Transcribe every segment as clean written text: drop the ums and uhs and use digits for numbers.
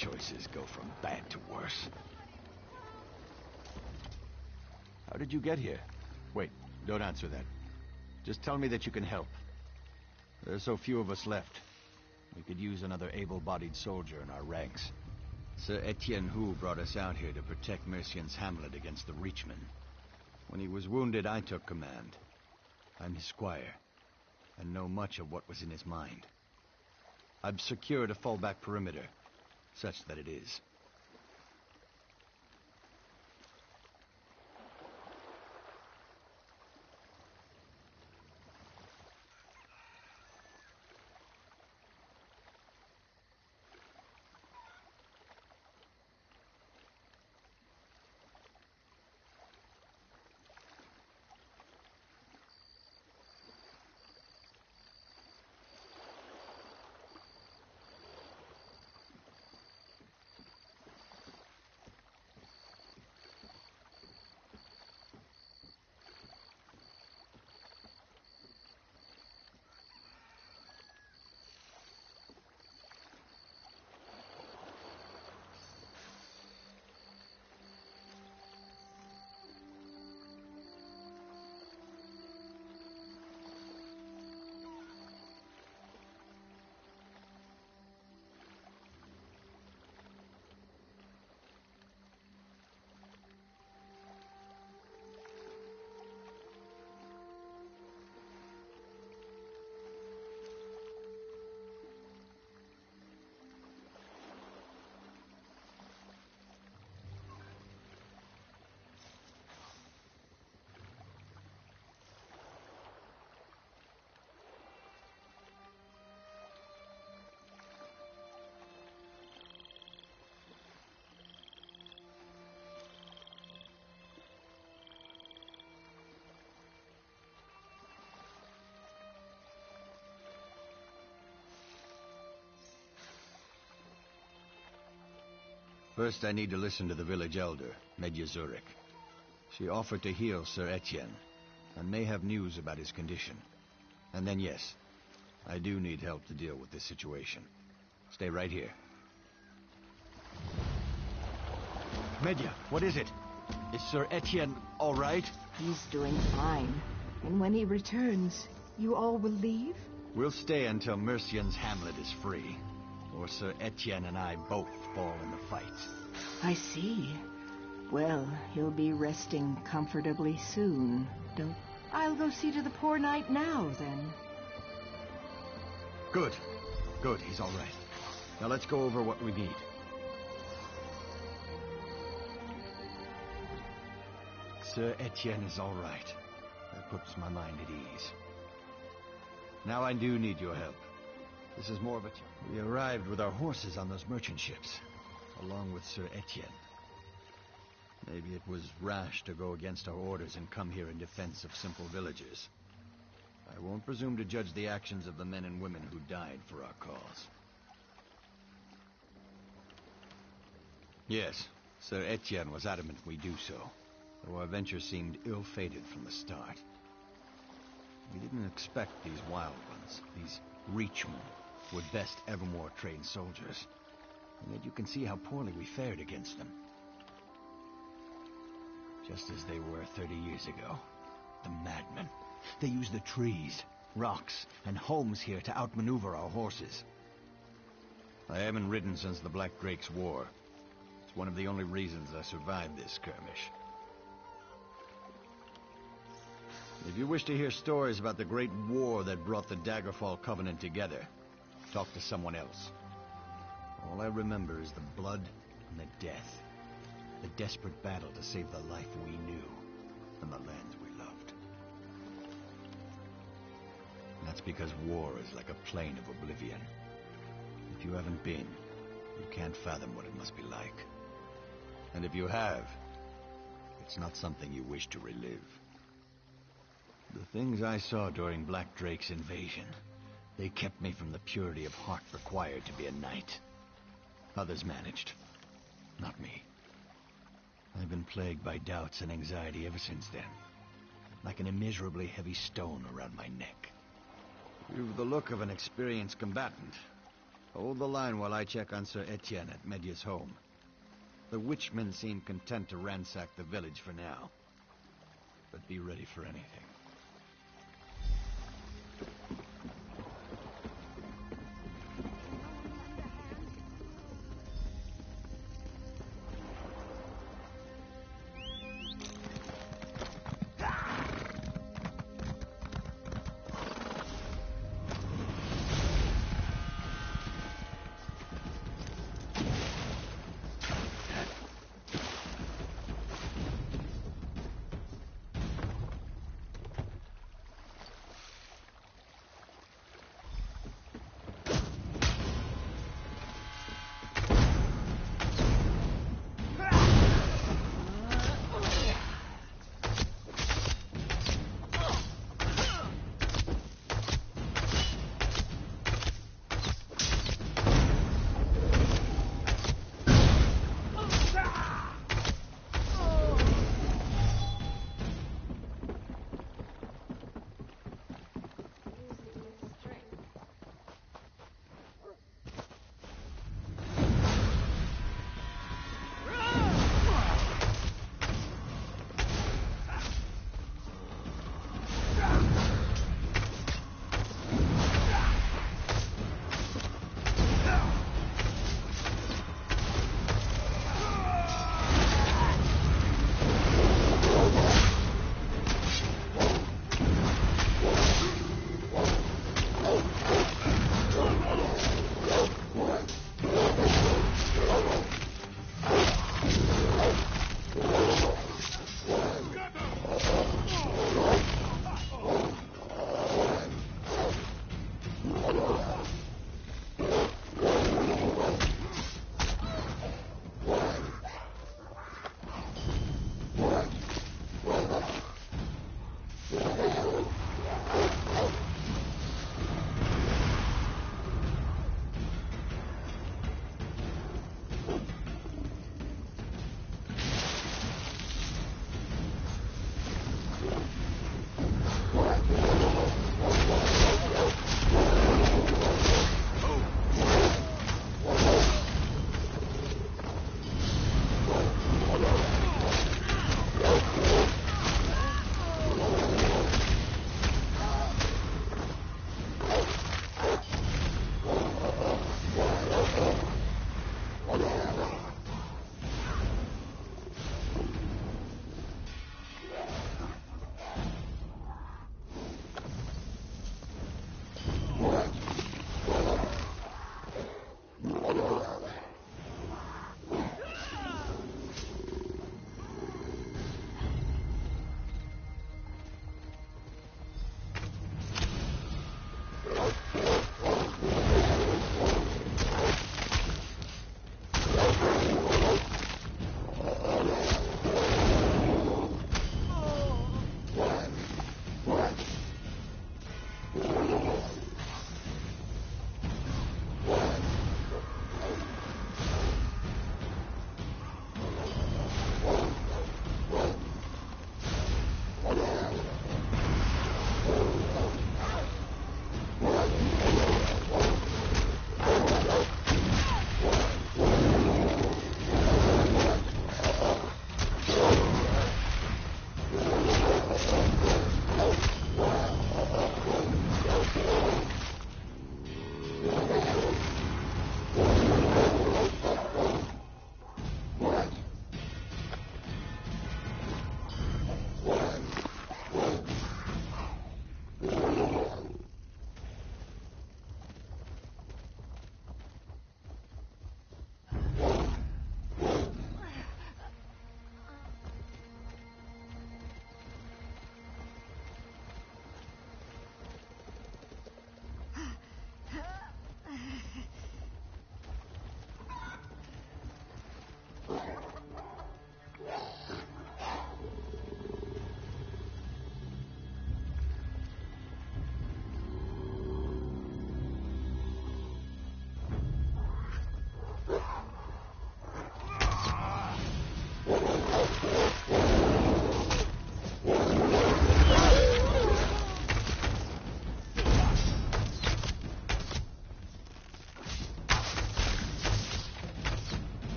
choices go from bad to worse. How did you get here? Wait, don't answer that. Just tell me that you can help. There are so few of us left. We could use another able-bodied soldier in our ranks. Sir Etienne Hu brought us out here to protect Mercian's hamlet against the Reachmen. When he was wounded, I took command. I'm his squire, and know much of what was in his mind. I've secured a fallback perimeter, such that it is. First, I need to listen to the village elder, Medya Zurich. She offered to heal Sir Etienne, and may have news about his condition. And then, yes, I do need help to deal with this situation. Stay right here. Medya, what is it? Is Sir Etienne all right? He's doing fine. And when he returns, you all will leave? We'll stay until Mercian's hamlet is free. Or Sir Etienne and I both fall in the fight. I see. Well, he'll be resting comfortably soon. Don't... I'll go see to the poor knight now, then. Good. Good, he's all right. Now let's go over what we need. Sir Etienne is all right. That puts my mind at ease. Now I do need your help. This is more of a... We arrived with our horses on those merchant ships, along with Sir Etienne. Maybe it was rash to go against our orders and come here in defense of simple villagers. I won't presume to judge the actions of the men and women who died for our cause. Yes, Sir Etienne was adamant we do so, though our venture seemed ill-fated from the start. We didn't expect these wild ones, these Reachmen, would best evermore train soldiers. And yet you can see how poorly we fared against them. Just as they were 30 years ago. The madmen. They used the trees, rocks, and homes here to outmaneuver our horses. I haven't ridden since the Black Drake's War. It's one of the only reasons I survived this skirmish. If you wish to hear stories about the great war that brought the Daggerfall Covenant together, talk to someone else. All I remember is the blood and the death. The desperate battle to save the life we knew and the lands we loved. And that's because war is like a plane of oblivion. If you haven't been, you can't fathom what it must be like. And if you have, it's not something you wish to relive. The things I saw during Black Drake's invasion, they kept me from the purity of heart required to be a knight. Others managed, not me. I've been plagued by doubts and anxiety ever since then, like an immeasurably heavy stone around my neck. You've the look of an experienced combatant. Hold the line while I check on Sir Etienne at Medya's home. The witchmen seem content to ransack the village for now. But be ready for anything.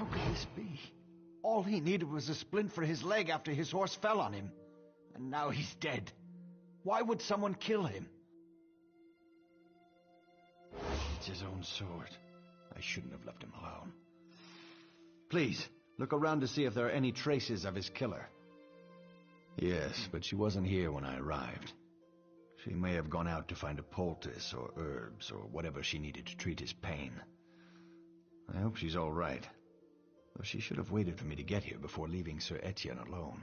How could this be? All he needed was a splint for his leg after his horse fell on him. And now he's dead. Why would someone kill him? It's his own sword. I shouldn't have left him alone. Please, look around to see if there are any traces of his killer. Yes, but she wasn't here when I arrived. She may have gone out to find a poultice or herbs or whatever she needed to treat his pain. I hope she's all right. Though she should have waited for me to get here before leaving Sir Etienne alone.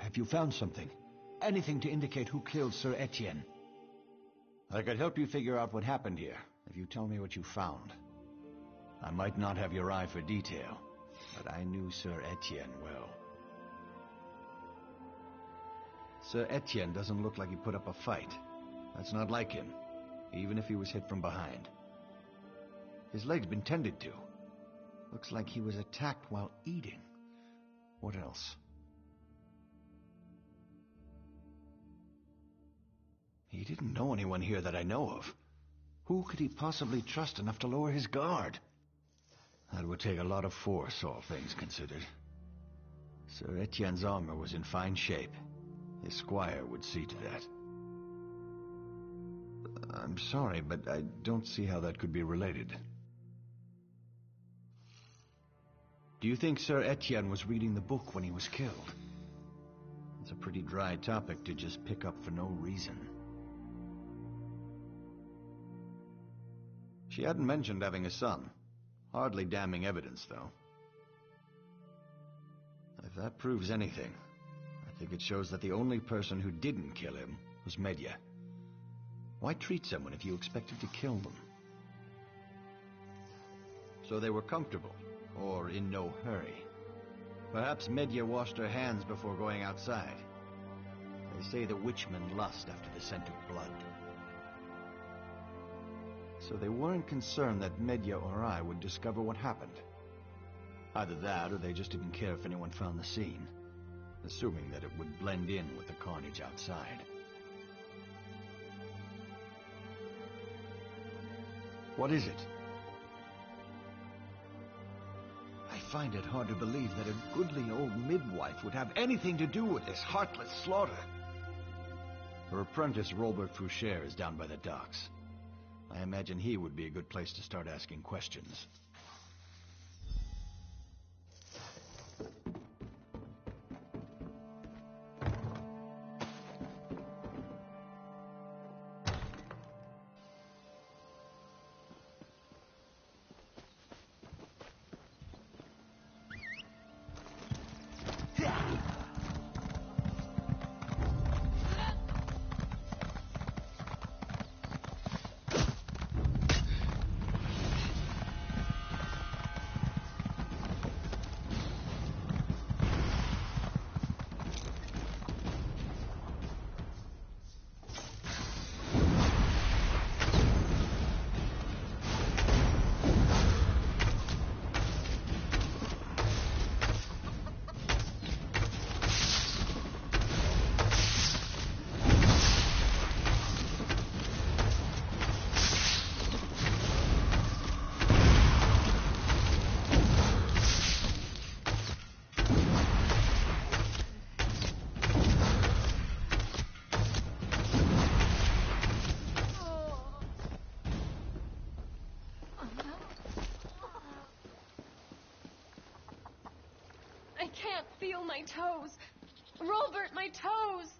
Have you found something? Anything to indicate who killed Sir Etienne? I could help you figure out what happened here, if you tell me what you found. I might not have your eye for detail, but I knew Sir Etienne well. Sir Etienne doesn't look like he put up a fight. That's not like him, even if he was hit from behind. His leg's been tended to. Looks like he was attacked while eating. What else? He didn't know anyone here that I know of. Who could he possibly trust enough to lower his guard? That would take a lot of force, all things considered. Sir Etienne's armor was in fine shape. His squire would see to that. I'm sorry, but I don't see how that could be related. Do you think Sir Etienne was reading the book when he was killed? It's a pretty dry topic to just pick up for no reason. She hadn't mentioned having a son. Hardly damning evidence, though. If that proves anything, I think it shows that the only person who didn't kill him was Medya. Why treat someone if you expected to kill them? So they were comfortable, or in no hurry. Perhaps Medya washed her hands before going outside. They say the witchmen lust after the scent of blood. So they weren't concerned that Medya or I would discover what happened. Either that, or they just didn't care if anyone found the scene, assuming that it would blend in with the carnage outside. What is it? I find it hard to believe that a goodly old midwife would have anything to do with this heartless slaughter. Her apprentice, Robert Foucher, is down by the docks. I imagine he would be a good place to start asking questions. can't feel my toes. Robert, my toes!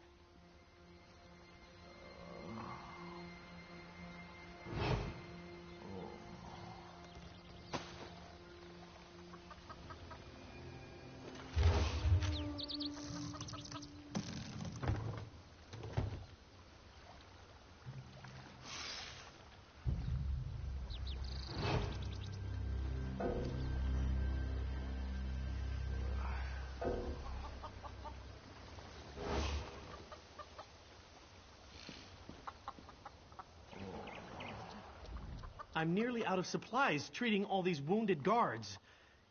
I'm nearly out of supplies treating all these wounded guards.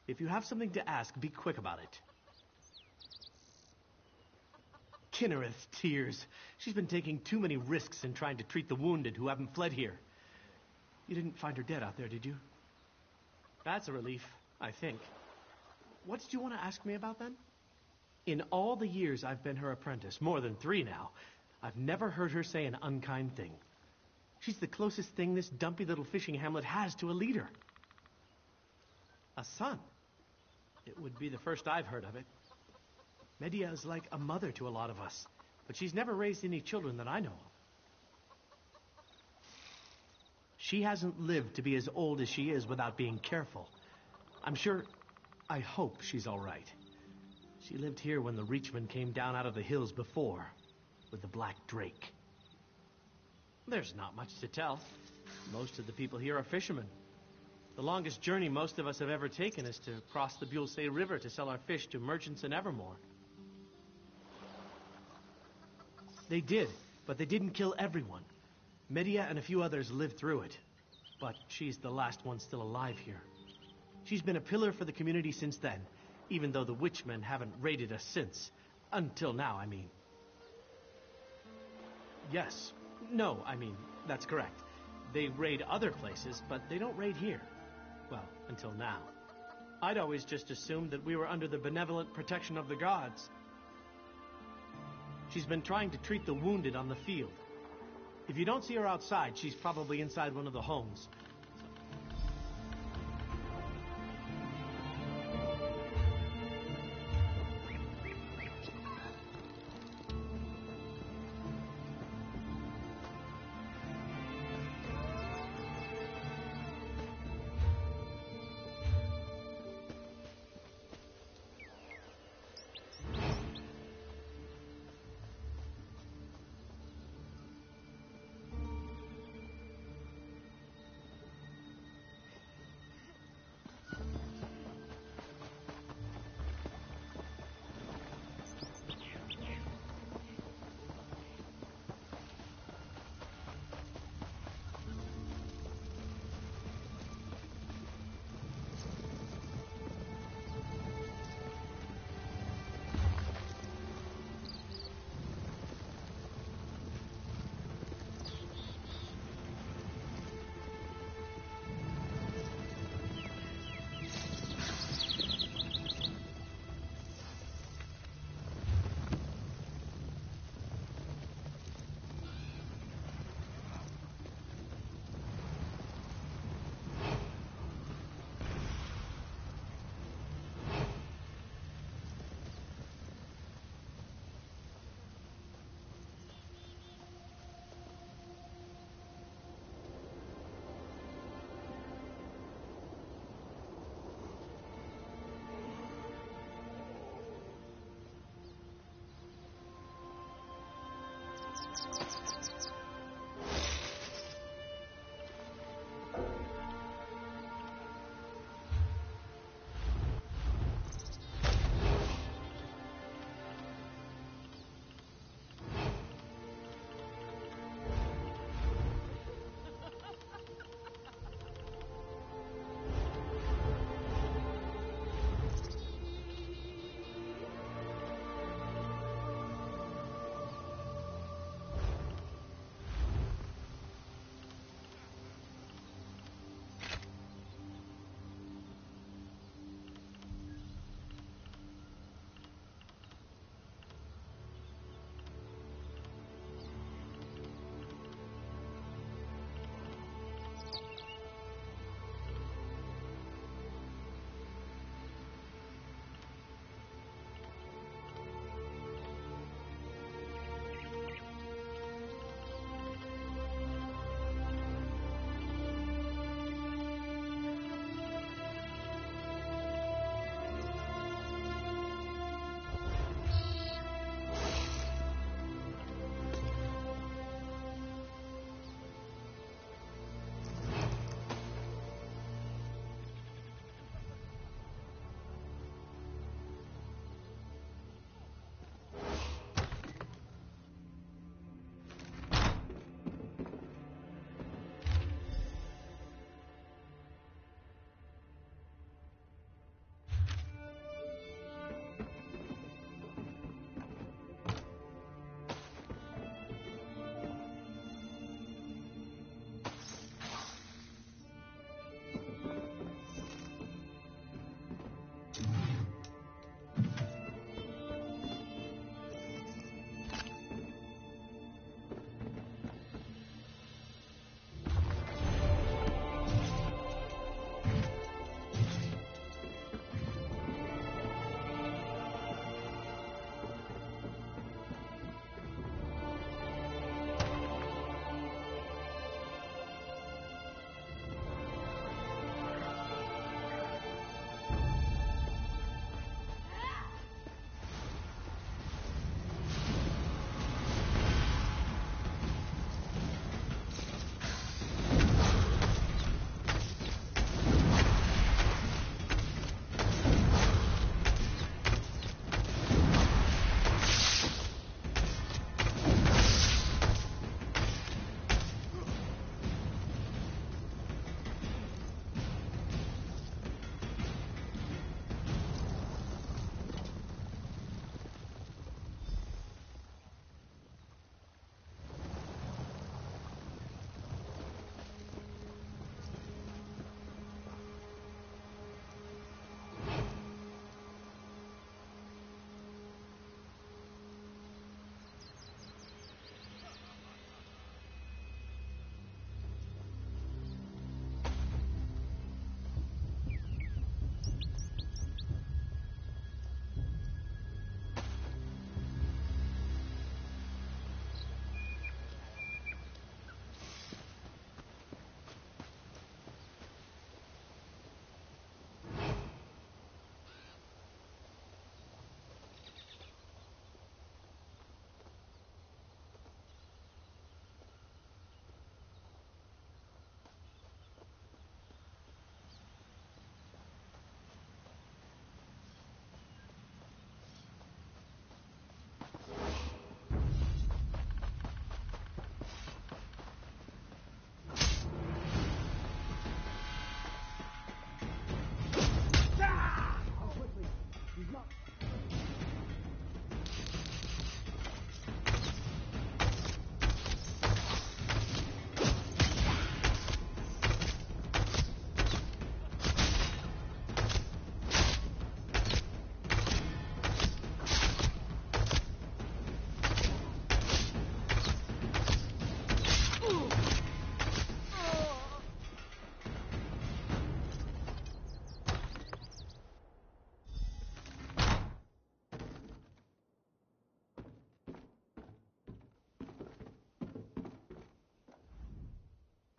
If you have something to ask, be quick about it. Kinnereth's tears. She's been taking too many risks in trying to treat the wounded who haven't fled here. You didn't find her dead out there, did you? That's a relief, I think. What did you want to ask me about then? In all the years I've been her apprentice, more than 3 now, I've never heard her say an unkind thing. She's the closest thing this dumpy little fishing hamlet has to a leader. A son. It would be the first I've heard of it. Medea is like a mother to a lot of us, but she's never raised any children that I know of. She hasn't lived to be as old as she is without being careful. I hope she's all right. She lived here when the Reachmen came down out of the hills before, with the Black Drake. There's not much to tell. Most of the people here are fishermen. The longest journey most of us have ever taken is to cross the Bulsay River to sell our fish to merchants in Evermore. They did, but they didn't kill everyone. Medea and a few others lived through it, but she's the last one still alive here. She's been a pillar for the community since then, even though the witchmen haven't raided us since. Until now, I mean. Yes. No, I mean, that's correct. They raid other places, but they don't raid here. Well, until now. I'd always just assumed that we were under the benevolent protection of the gods. She's been trying to treat the wounded on the field. If you don't see her outside, she's probably inside one of the homes.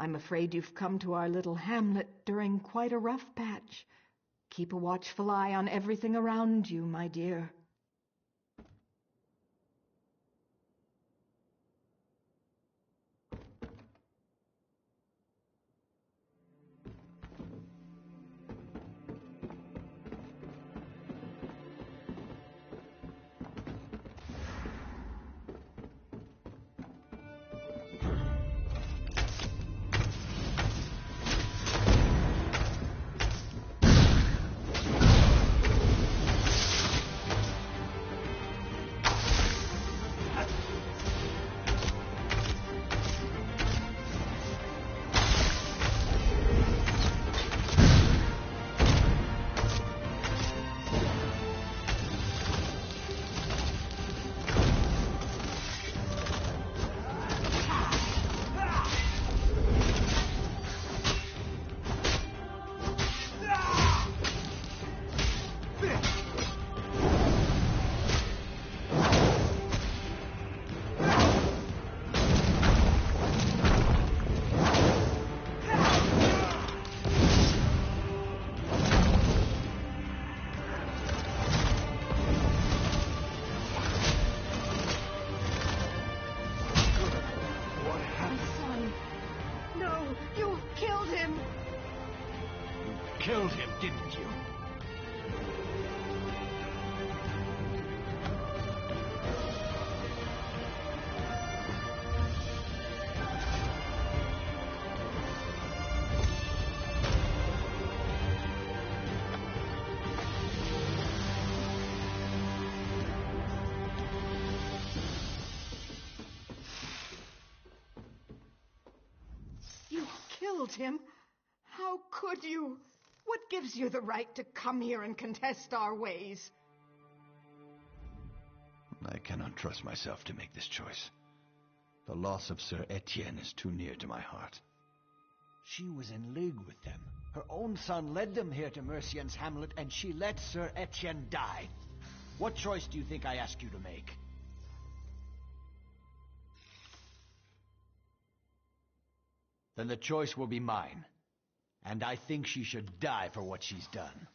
I'm afraid you've come to our little hamlet during quite a rough patch. Keep a watchful eye on everything around you, my dear. Killed him, didn't you? You killed him? How could you? What gives you the right to come here and contest our ways? I cannot trust myself to make this choice. The loss of Sir Etienne is too near to my heart. She was in league with them. Her own son led them here to Mercian's hamlet, and she let Sir Etienne die. What choice do you think I ask you to make? Then the choice will be mine. And I think she should die for what she's done.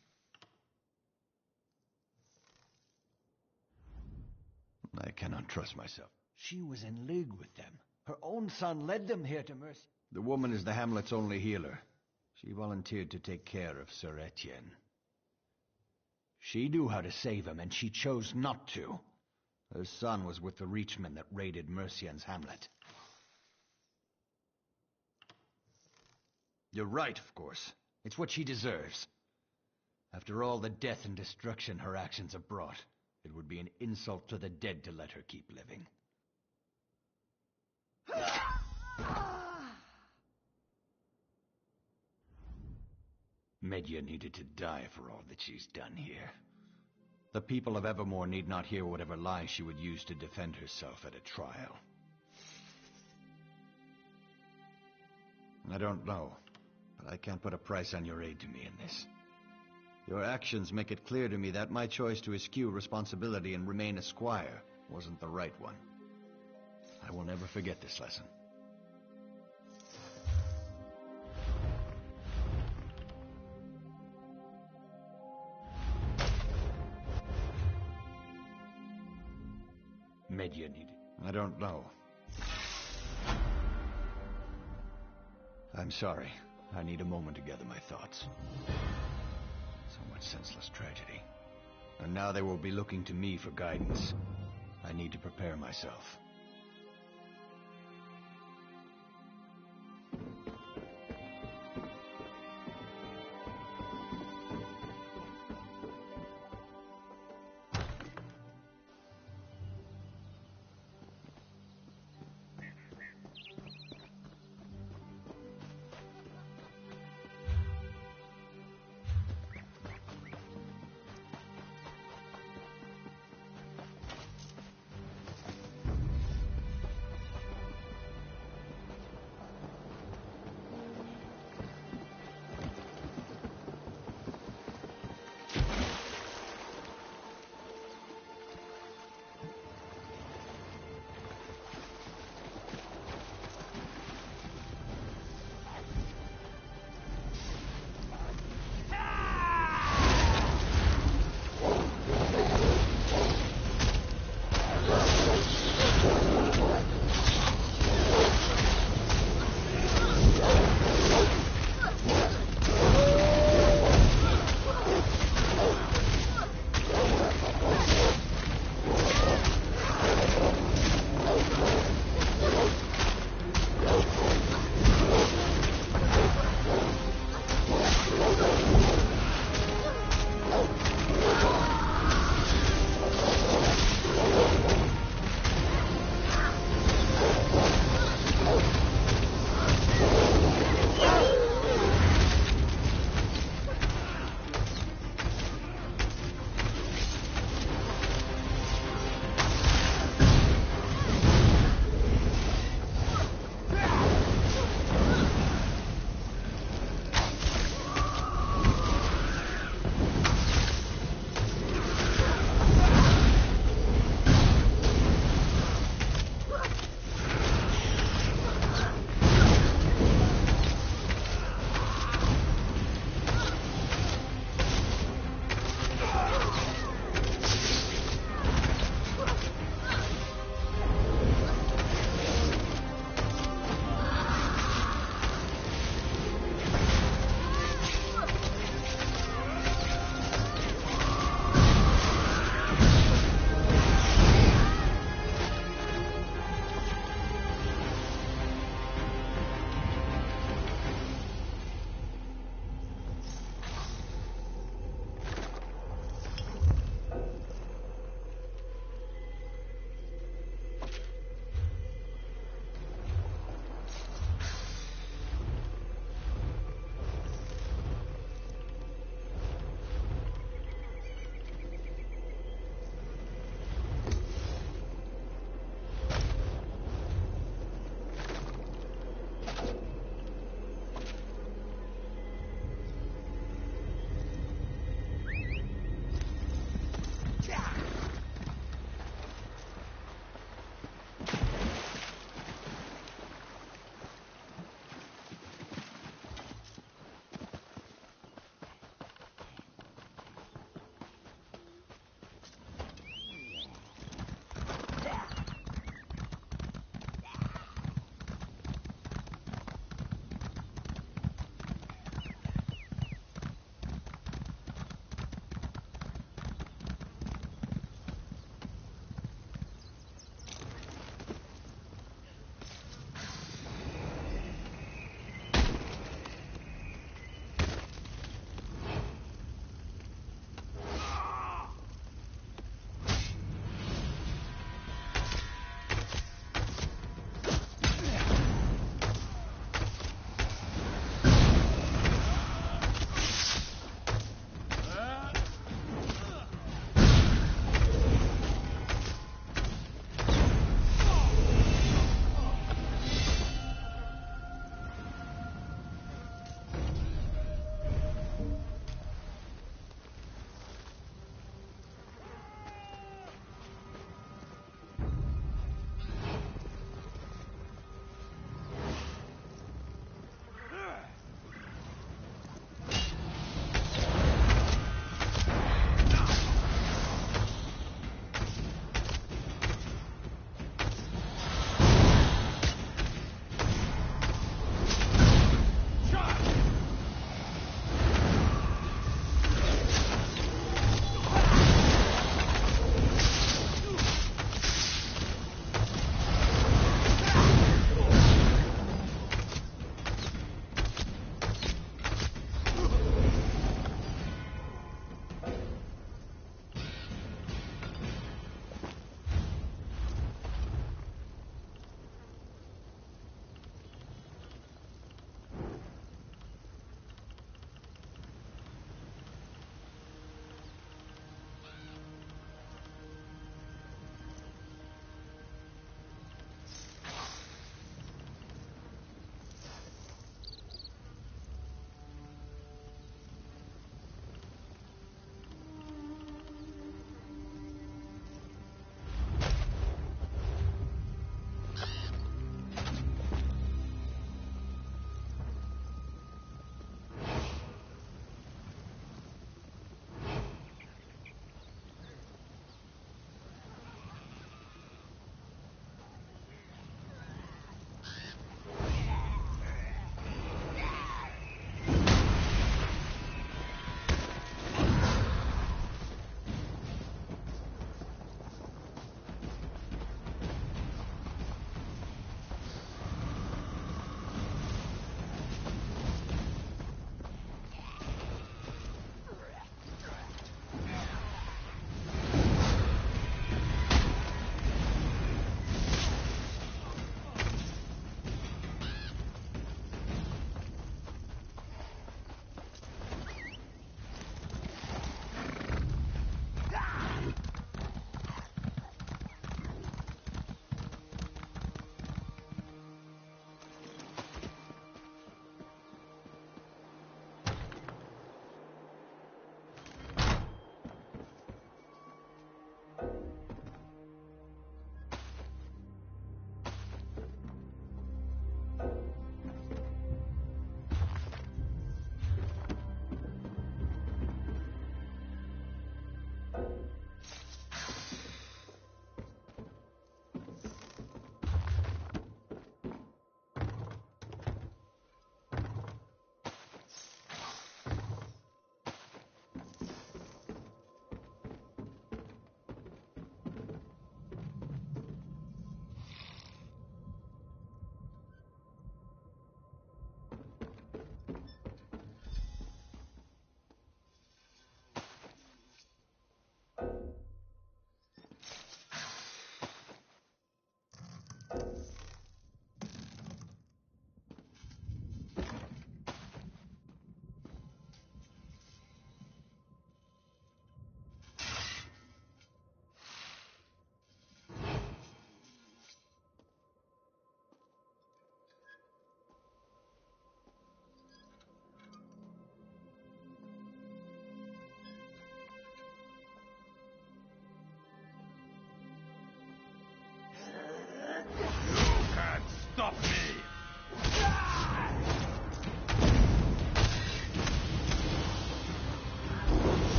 I cannot trust myself. She was in league with them. Her own son led them here to Mercian. The woman is the hamlet's only healer. She volunteered to take care of Sir Etienne. She knew how to save him, and she chose not to. Her son was with the Reachmen that raided Mercian's hamlet. You're right, of course. It's what she deserves. After all the death and destruction her actions have brought, it would be an insult to the dead to let her keep living. Medya needed to die for all that she's done here. The people of Evermore need not hear whatever lies she would use to defend herself at a trial. I don't know, but I can't put a price on your aid to me in this. Your actions make it clear to me that my choice to eschew responsibility and remain a squire wasn't the right one. I will never forget this lesson. Medya needed. I don't know. I'm sorry. I need a moment to gather my thoughts. So much senseless tragedy. And now they will be looking to me for guidance. I need to prepare myself.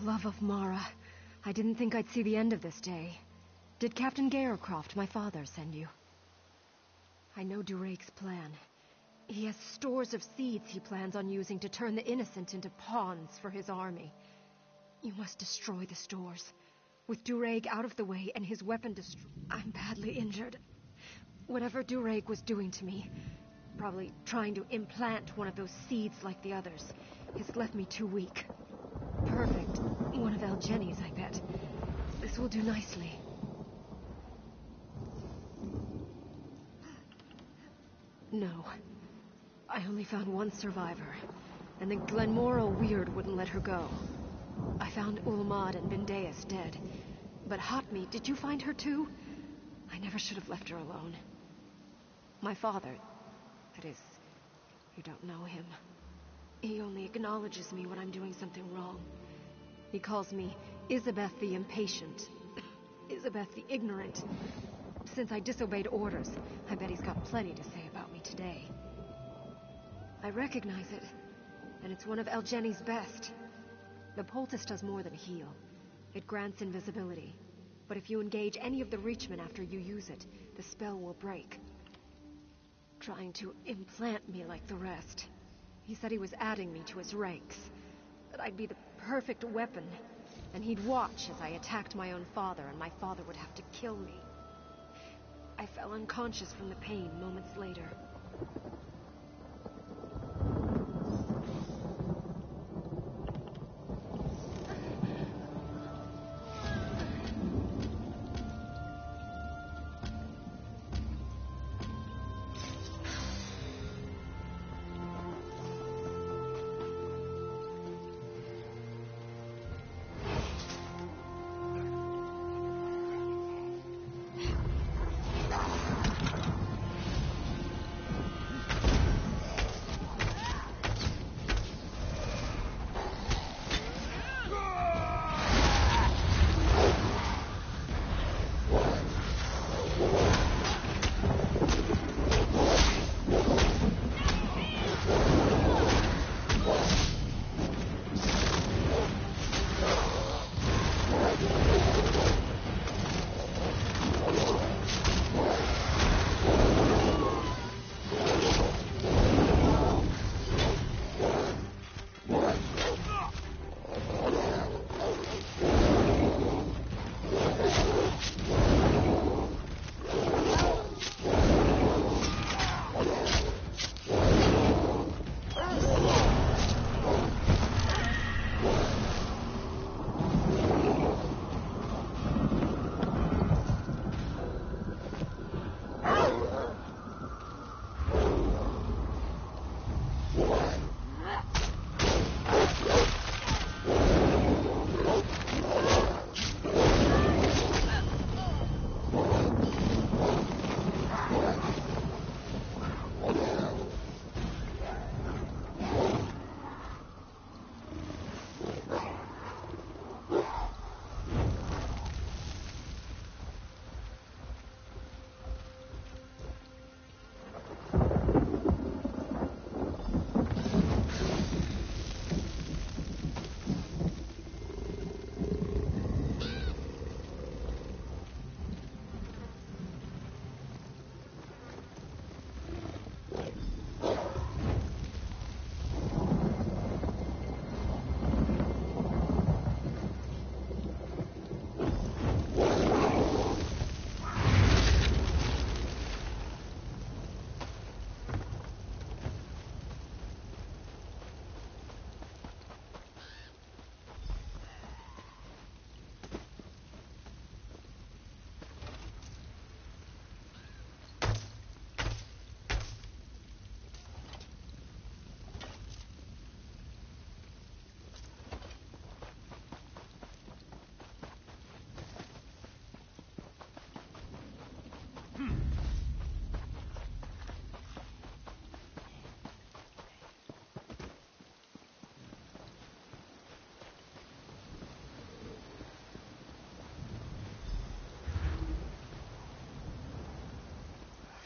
the love of Mara, I didn't think I'd see the end of this day. Did Captain Gayercroft, my father, send you? I know Durake's plan. He has stores of seeds he plans on using to turn the innocent into pawns for his army. You must destroy the stores. With Durake out of the way and his weapon I'm badly injured. Whatever Durake was doing to me, probably trying to implant one of those seeds like the others, has left me too weak. Perfect. One of Algeni's, I bet. This will do nicely. No. I only found one survivor, and the Glenmora Weird wouldn't let her go. I found Ulmad and Bendeus dead. But Hotmeat, did you find her too? I never should have left her alone. My father, that is, you don't know him. He only acknowledges me when I'm doing something wrong. He calls me Isabeth the Impatient, Isabeth the Ignorant. Since I disobeyed orders, I bet he's got plenty to say about me today. I recognize it, and it's one of Algeni's best. The poultice does more than heal. It grants invisibility. But if you engage any of the Reachmen after you use it, the spell will break. Trying to implant me like the rest. He said he was adding me to his ranks. That I'd be the perfect weapon. And he'd watch as I attacked my own father, and my father would have to kill me. I fell unconscious from the pain moments later.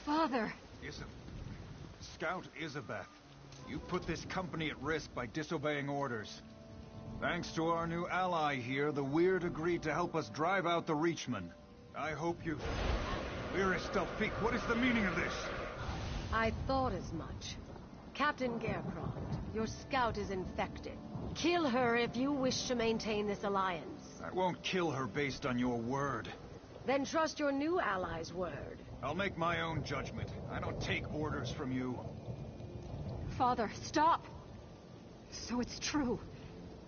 Father! Scout Isabeth, you put this company at risk by disobeying orders. Thanks to our new ally here, the Weird agreed to help us drive out the Reachmen. I hope you... Where is Stelfik? What is the meaning of this? I thought as much. Captain Garecroft, your scout is infected. Kill her if you wish to maintain this alliance. I won't kill her based on your word. Then trust your new ally's word. I'll make my own judgment. I don't take orders from you. Father, stop! So it's true.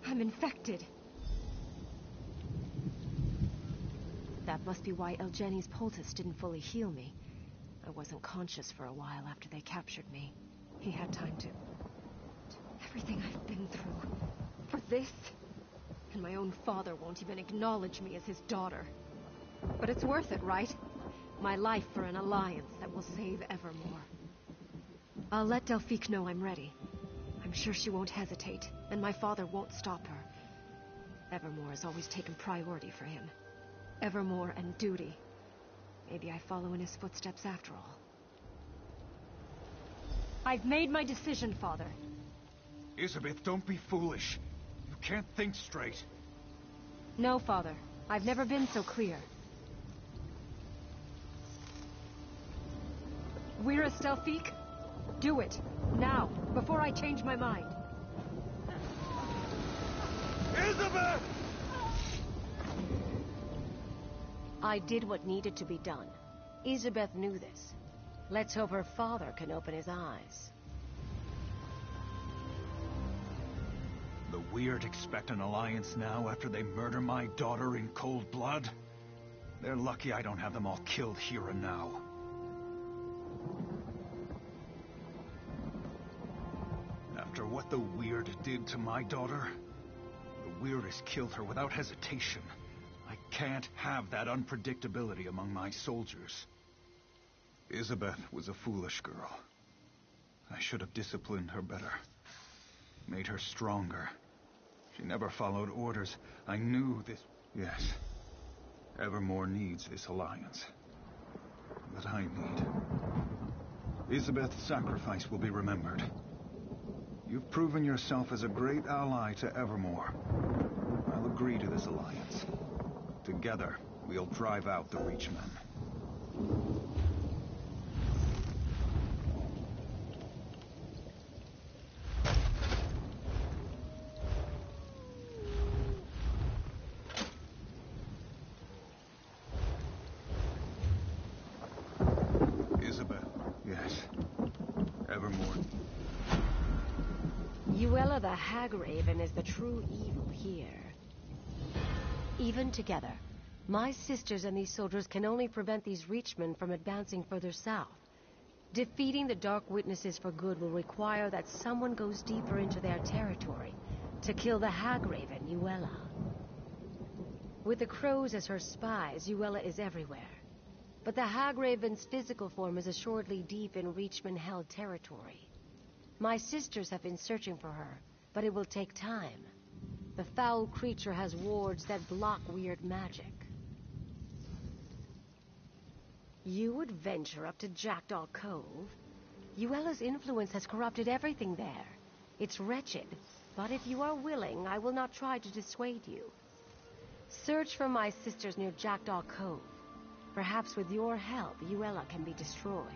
I'm infected. That must be why Elgeni's poultice didn't fully heal me. I wasn't conscious for a while after they captured me. He had time to... Everything I've been through. For this? And my own father won't even acknowledge me as his daughter. But it's worth it, right? My life for an alliance that will save Evermore. I'll let Delphine know I'm ready. I'm sure she won't hesitate, and my father won't stop her. Evermore has always taken priority for him. Evermore and duty. Maybe I follow in his footsteps after all. I've made my decision, Father. Elizabeth, don't be foolish. You can't think straight. No, Father. I've never been so clear. We're a Stelfik? Do it. Now, before I change my mind. Elizabeth! I did what needed to be done. Elizabeth knew this. Let's hope her father can open his eyes. The Weird expect an alliance now after they murder my daughter in cold blood? They're lucky I don't have them all killed here and now. After what the Weird did to my daughter, the Weird has killed her without hesitation. I can't have that unpredictability among my soldiers. Elizabeth was a foolish girl. I should have disciplined her better. Made her stronger. She never followed orders. I knew this... Yes. Evermore needs this alliance. But I need... Elizabeth's sacrifice will be remembered. You've proven yourself as a great ally to Evermore. I'll agree to this alliance. Together, we'll drive out the Reachmen. Elizabeth, yes. Evermore. Uella the Hagraven is the true evil here. Even together, my sisters and these soldiers can only prevent these Reachmen from advancing further south. Defeating the Dark Witnesses for good will require that someone goes deeper into their territory to kill the Hagraven, Uella. With the Crows as her spies, Uella is everywhere. But the Hagraven's physical form is assuredly deep in Reachman-held territory. My sisters have been searching for her, but it will take time. The foul creature has wards that block weird magic. You would venture up to Jackdaw Cove? Uella's influence has corrupted everything there. It's wretched, but if you are willing, I will not try to dissuade you. Search for my sisters near Jackdaw Cove. Perhaps with your help, Uella can be destroyed.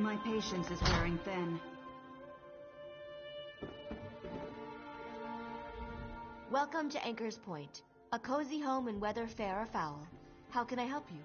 My patience is wearing thin. Welcome to Anchor's Point, a cozy home in weather fair or foul. How can I help you?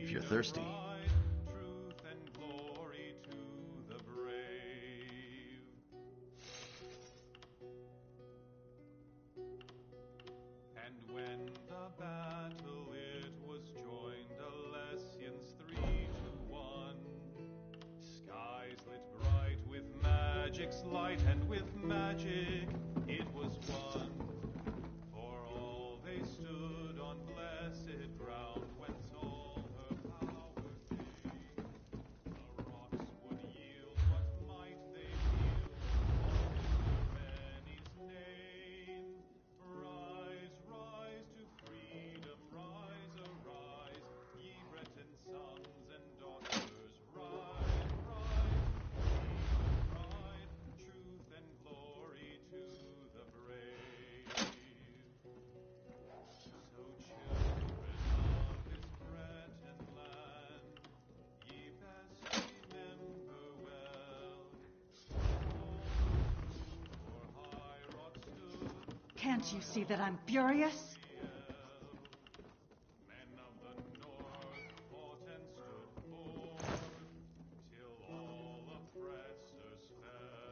You're thirsty. Truth and glory to the brave. And when the battle it was joined, Alessians 3-1. Skies lit bright with magic's light, and with magic it was won. For all they stood on blessed ground, whence all her power came. The rocks would yield what might they wield, all to Many's name. Can't you see that I'm furious? Men of the north fought and stood forth till all oppressors fell.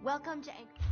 Welcome to Anchor.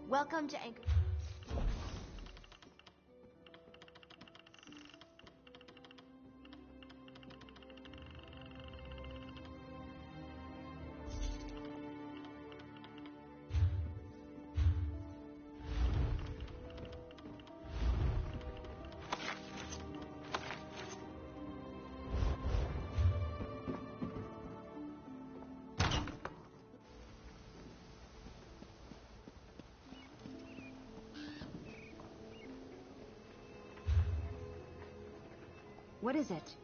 Welcome to Anchor. What is it?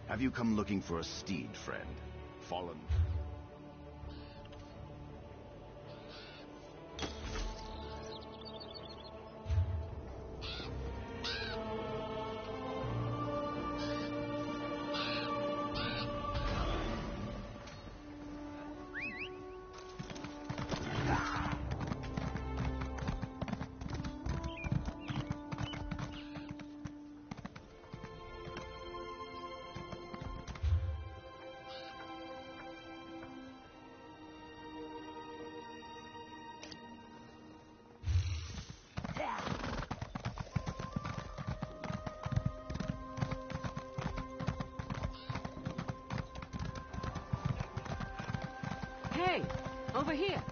Have you come looking for a steed, friend? Fallen? over here.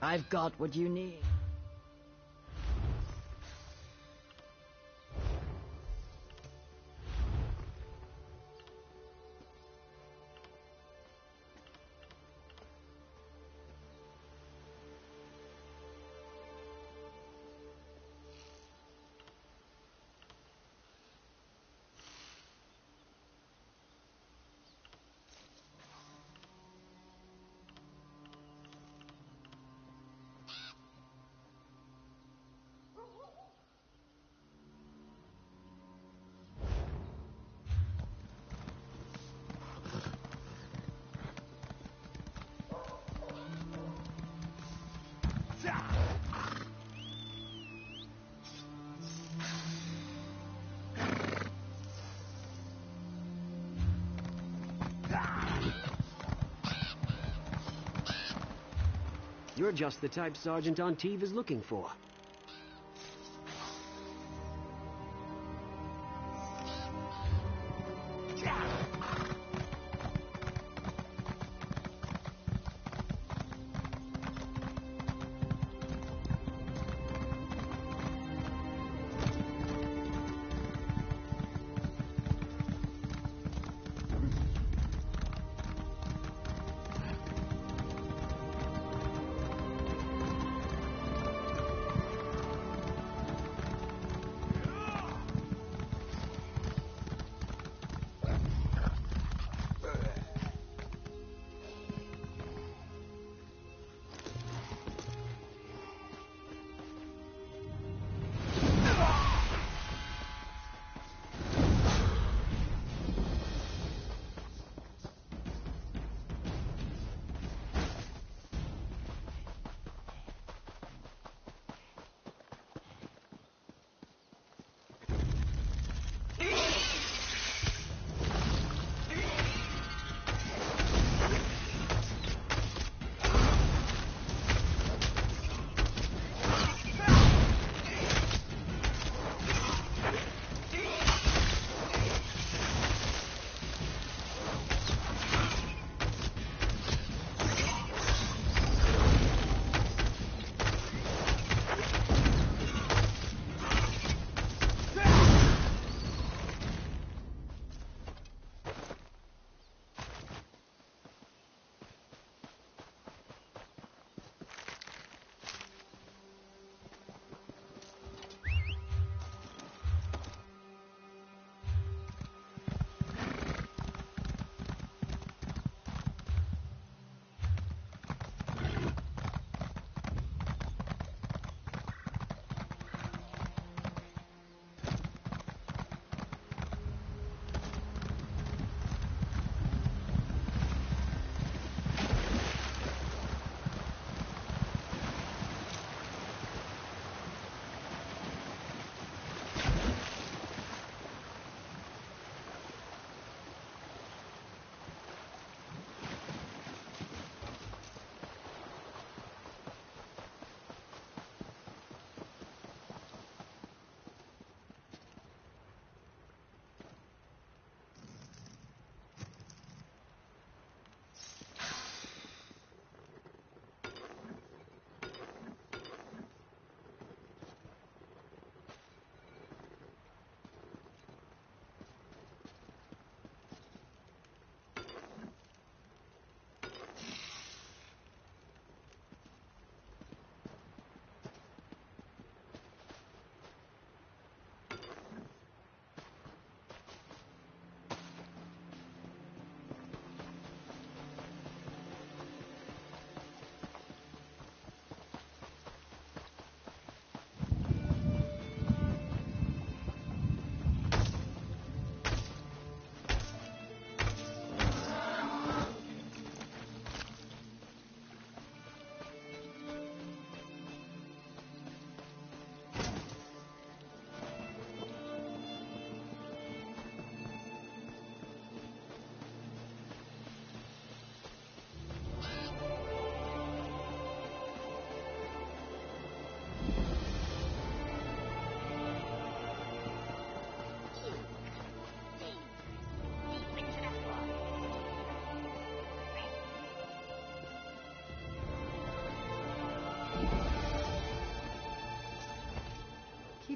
I've got what you need. You're just the type Sergeant Anteve is looking for.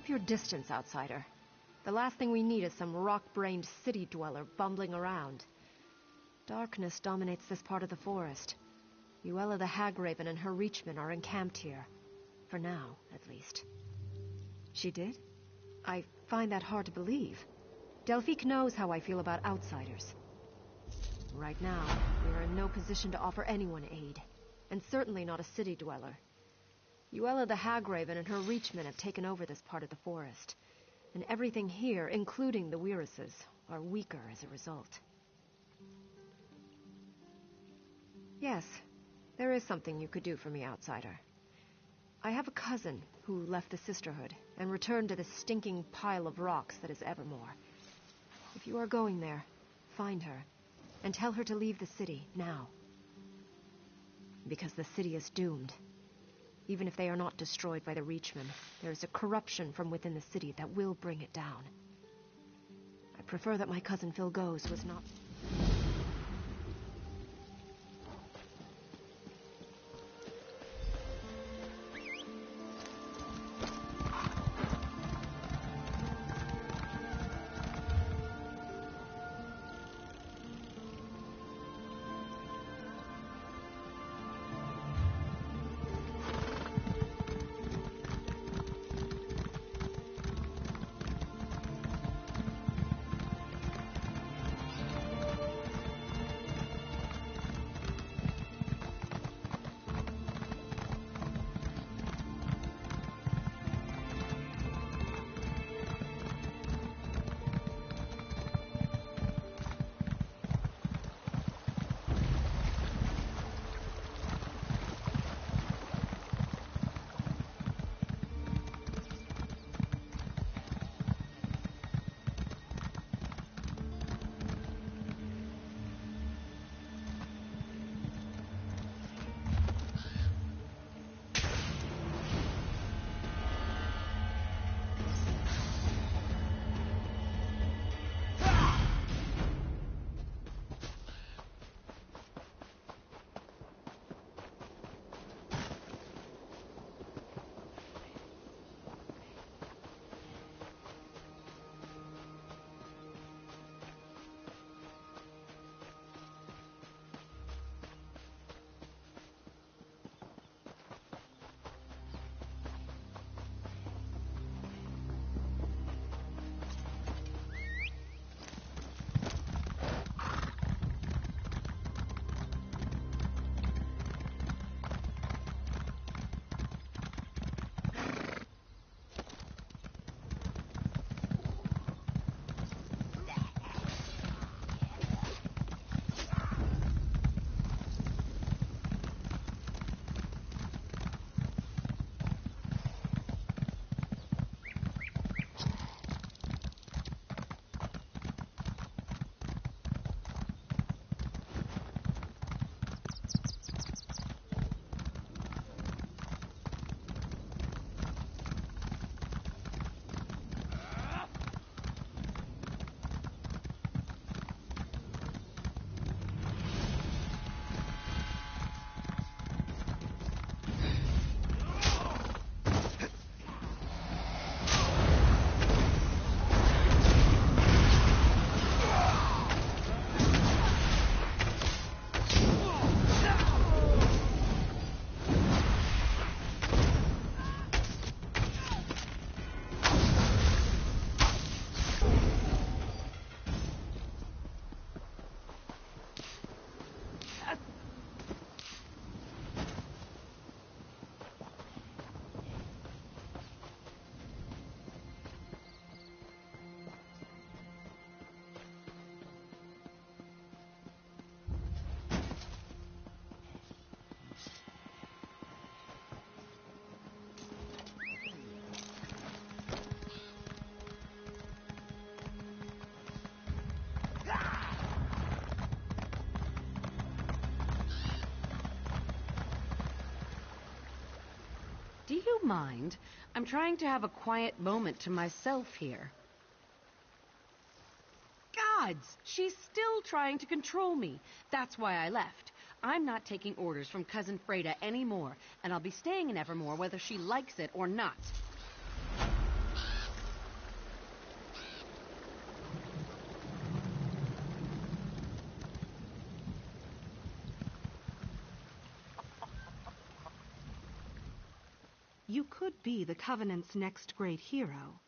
Keep your distance, outsider. The last thing we need is some rock-brained city dweller bumbling around. Darkness dominates this part of the forest. Uella the Hagraven and her Reachmen are encamped here. For now, at least. She did? I find that hard to believe. Delphique knows how I feel about outsiders. Right now, we are in no position to offer anyone aid, and certainly not a city dweller. Uella the Hagraven and her Reachmen have taken over this part of the forest, and everything here, including the Wirises, are weaker as a result. Yes, there is something you could do for me, outsider. I have a cousin who left the Sisterhood and returned to the stinking pile of rocks that is Evermore. If you are going there, find her, and tell her to leave the city, now. Because the city is doomed. Even if they are not destroyed by the Reachmen, there is a corruption from within the city that will bring it down. I prefer that my cousin Phil Goes was not... Do you mind? I'm trying to have a quiet moment to myself here. Gods! She's still trying to control me. That's why I left. I'm not taking orders from Cousin Freda anymore, and I'll be staying in Evermore whether she likes it or not. You could be the Covenant's next great hero,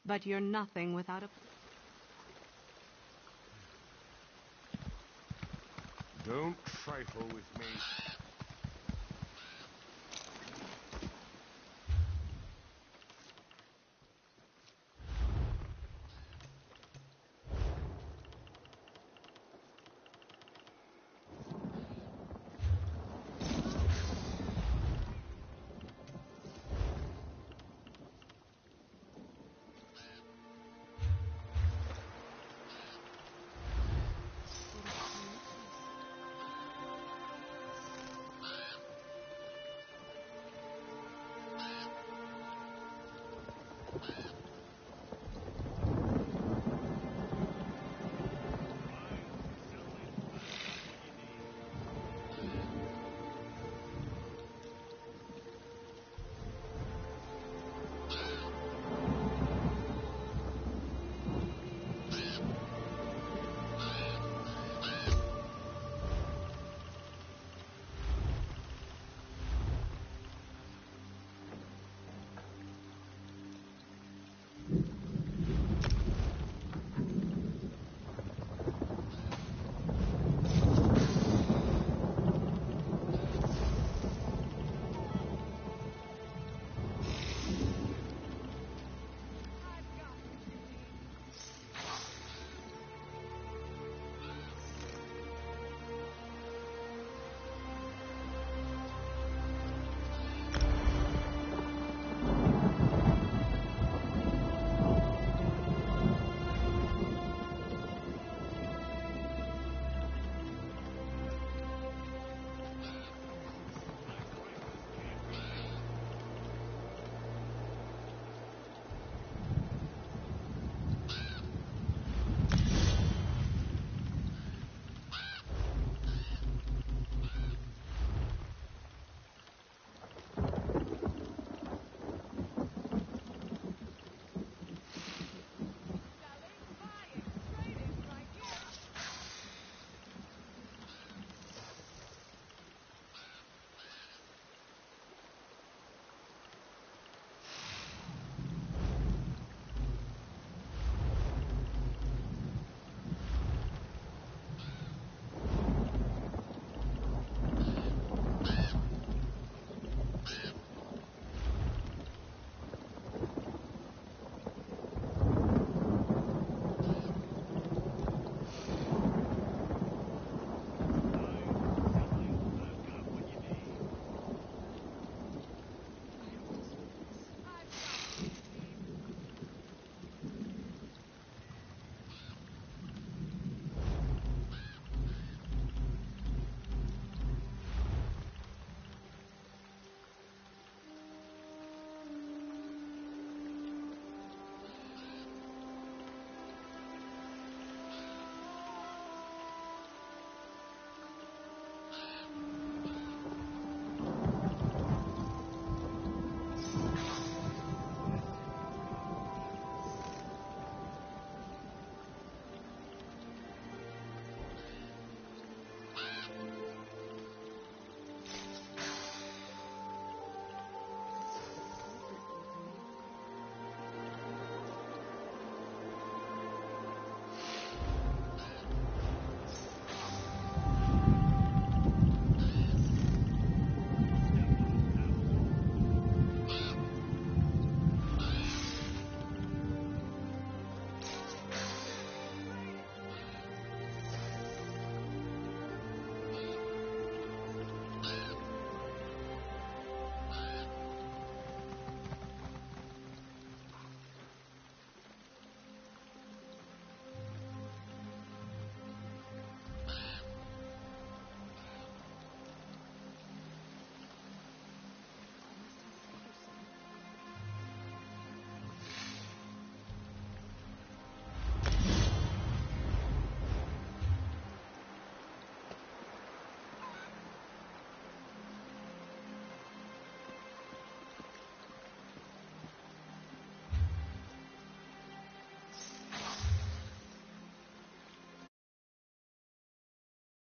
but you're nothing without a... Don't trifle with me.